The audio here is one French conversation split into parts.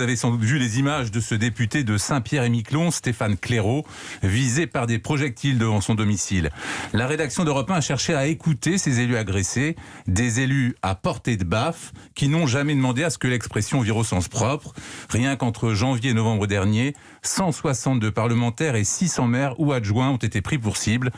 Vous avez sans doute vu les images de ce député de Saint-Pierre-et-Miquelon, Stéphane Claireau, visé par des projectiles devant son domicile. La rédaction d'Europe 1 a cherché à écouter ces élus agressés, des élus à portée de baffe, qui n'ont jamais demandé à ce que l'expression vire au sens propre. Rien qu'entre janvier et novembre dernier, 162 parlementaires et 600 maires ou adjoints ont été pris pour cible.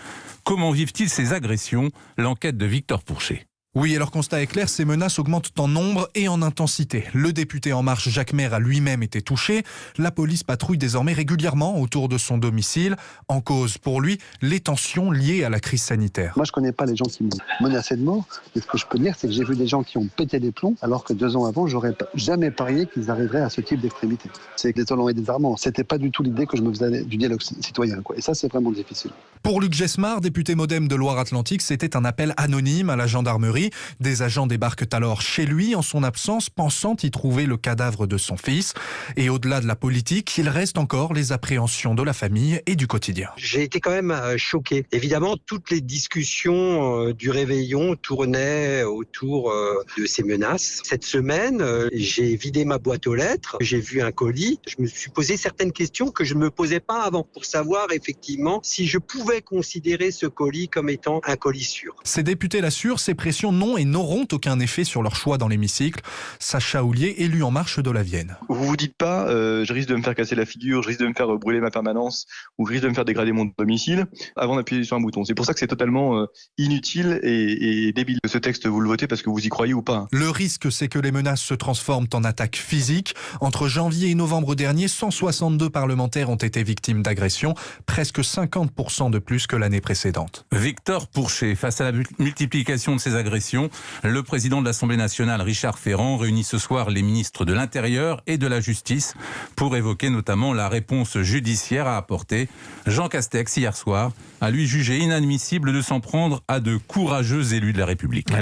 Comment vivent-ils ces agressions ? L'enquête de Victor Pourchet. Oui, et leur constat est clair, ces menaces augmentent en nombre et en intensité. Le député En Marche, Jacques Maire, a lui-même été touché. La police patrouille désormais régulièrement autour de son domicile. En cause, pour lui, les tensions liées à la crise sanitaire. Moi, je ne connais pas les gens qui m'ont menacé de mort. Mais ce que je peux dire, c'est que j'ai vu des gens qui ont pété les plombs, alors que 2 ans avant, j'aurais jamais parié qu'ils arriveraient à ce type d'extrémité. C'est désolant et désarmant. C'était pas du tout l'idée que je me faisais du dialogue citoyen, quoi. Et ça, c'est vraiment difficile. Pour Luc Jesmar, député MoDem de Loire-Atlantique, c'était un appel anonyme à la gendarmerie. Des agents débarquent alors chez lui en son absence, pensant y trouver le cadavre de son fils. Et au-delà de la politique, il reste encore les appréhensions de la famille et du quotidien. J'ai été quand même choqué. Évidemment, toutes les discussions du réveillon tournaient autour de ces menaces. Cette semaine, j'ai vidé ma boîte aux lettres, j'ai vu un colis. Je me suis posé certaines questions que je ne me posais pas avant pour savoir effectivement si je pouvais considérer ce colis comme étant un colis sûr. Ces députés l'assurent, ces pressions n'ont et n'auront aucun effet sur leur choix dans l'hémicycle. Sacha Houlier, élu En Marche de la Vienne. Vous vous dites pas, je risque de me faire casser la figure, je risque de me faire brûler ma permanence, ou je risque de me faire dégrader mon domicile, avant d'appuyer sur un bouton. C'est pour ça que c'est totalement inutile et débile. Ce texte, vous le votez parce que vous y croyez ou pas. Le risque, c'est que les menaces se transforment en attaques physiques. Entre janvier et novembre dernier, 162 parlementaires ont été victimes d'agressions, presque 50% de plus que l'année précédente. Victor Pourchet, face à la multiplication de ces agressions, le président de l'Assemblée nationale, Richard Ferrand, réunit ce soir les ministres de l'Intérieur et de la Justice pour évoquer notamment la réponse judiciaire à apporter. Jean Castex, hier soir, a lui jugé inadmissible de s'en prendre à de courageux élus de la République.